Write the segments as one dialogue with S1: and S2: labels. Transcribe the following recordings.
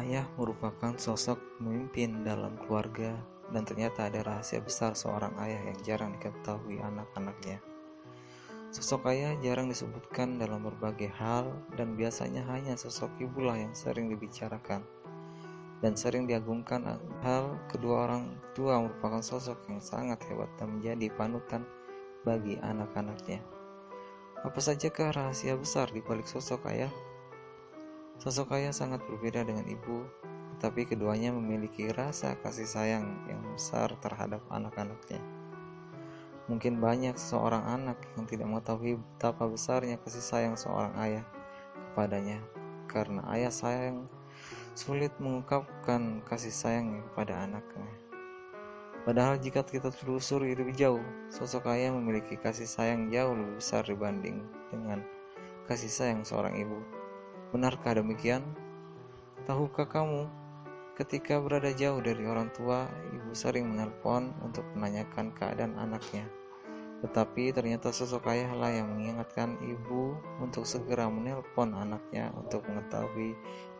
S1: Ayah merupakan sosok pemimpin dalam keluarga, dan ternyata ada rahasia besar seorang ayah yang jarang diketahui anak-anaknya. Sosok ayah jarang disebutkan dalam berbagai hal, dan biasanya hanya sosok ibulah yang sering dibicarakan dan sering diagungkan. Hal kedua orang tua merupakan sosok yang sangat hebat dan menjadi panutan bagi anak-anaknya. Apa sajakah rahasia besar di balik sosok ayah? Sosok ayah sangat berbeda dengan ibu, tetapi keduanya memiliki rasa kasih sayang yang besar terhadap anak-anaknya. Mungkin banyak seorang anak yang tidak mengetahui betapa besarnya kasih sayang seorang ayah kepadanya, karena ayah sayang sulit mengungkapkan kasih sayangnya kepada anaknya. Padahal jika kita telusuri lebih jauh, sosok ayah memiliki kasih sayang jauh lebih besar dibanding dengan kasih sayang seorang ibu. Benarkah demikian? Tahukah kamu, ketika berada jauh dari orang tua, ibu sering menelpon untuk menanyakan keadaan anaknya. Tetapi ternyata sosok ayahlah yang mengingatkan ibu untuk segera menelpon anaknya untuk mengetahui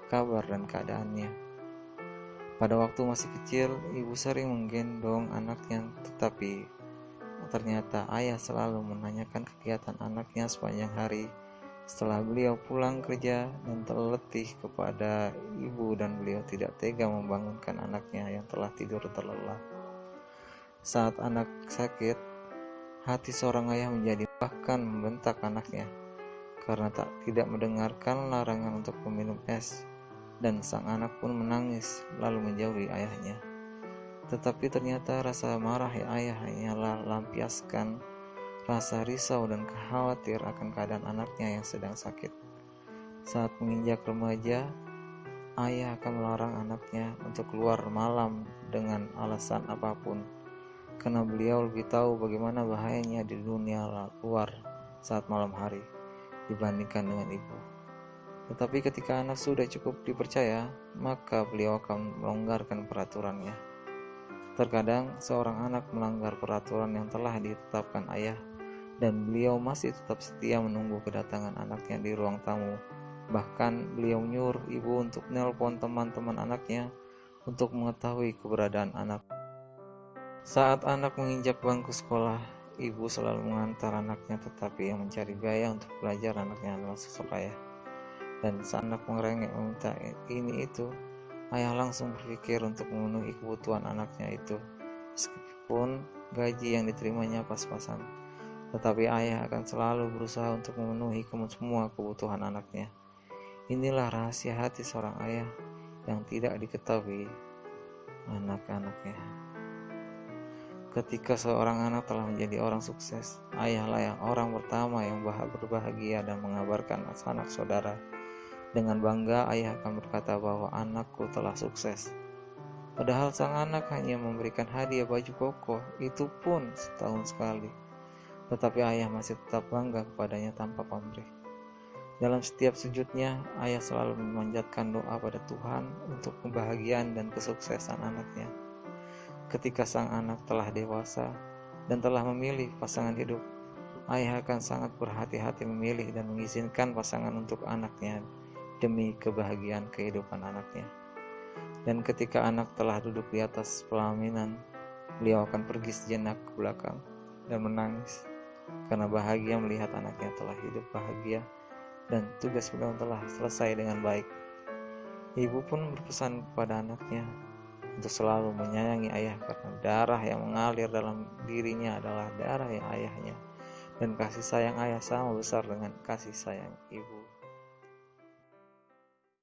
S1: kabar dan keadaannya. Pada waktu masih kecil, ibu sering menggendong anaknya, tetapi ternyata ayah selalu menanyakan kegiatan anaknya sepanjang hari. Setelah beliau pulang kerja dan terletih kepada ibu, dan beliau tidak tega membangunkan anaknya yang telah tidur terlelap. Saat anak sakit, hati seorang ayah menjadi bahkan membentak anaknya karena tidak mendengarkan larangan untuk meminum es, dan sang anak pun menangis lalu menjauhi ayahnya. Tetapi ternyata rasa marah ayah hanyalah lampiaskan rasa risau dan khawatir akan keadaan anaknya yang sedang sakit. Saat menginjak remaja, ayah akan melarang anaknya untuk keluar malam dengan alasan apapun, karena beliau lebih tahu bagaimana bahayanya di dunia luar saat malam hari dibandingkan dengan ibu. Tetapi ketika anak sudah cukup dipercaya, maka beliau akan melonggarkan peraturannya. Terkadang seorang anak melanggar peraturan yang telah ditetapkan ayah, dan beliau masih tetap setia menunggu kedatangan anaknya di ruang tamu. Bahkan beliau menyuruh ibu untuk menelpon teman-teman anaknya untuk mengetahui keberadaan anak. Saat anak menginjak bangku sekolah, ibu selalu mengantar anaknya, tetapi yang mencari biaya untuk belajar anaknya adalah sosok ayah. Dan saat anak merengek meminta ini itu, ayah langsung berpikir untuk memenuhi kebutuhan anaknya itu, meskipun gaji yang diterimanya pas-pasan. Tetapi ayah akan selalu berusaha untuk memenuhi semua kebutuhan anaknya. Inilah rahasia hati seorang ayah yang tidak diketahui anak-anaknya. Ketika seorang anak telah menjadi orang sukses, ayahlah yang orang pertama yang berbahagia dan mengabarkan sanak saudara. Dengan bangga, ayah akan berkata bahwa anakku telah sukses. Padahal sang anak hanya memberikan hadiah baju koko, itu pun setahun sekali. Tetapi ayah masih tetap bangga kepadanya tanpa pamrih. Dalam setiap sujudnya, ayah selalu memanjatkan doa pada Tuhan untuk kebahagiaan dan kesuksesan anaknya. Ketika sang anak telah dewasa dan telah memilih pasangan hidup, ayah akan sangat berhati-hati memilih dan mengizinkan pasangan untuk anaknya demi kebahagiaan kehidupan anaknya. Dan ketika anak telah duduk di atas pelaminan, beliau akan pergi sejenak ke belakang dan menangis, karena bahagia melihat anaknya telah hidup bahagia dan tugas beliau telah selesai dengan baik. Ibu pun berpesan kepada anaknya untuk selalu menyayangi ayah, karena darah yang mengalir dalam dirinya adalah darah yang ayahnya, dan kasih sayang ayah sama besar dengan kasih sayang ibu.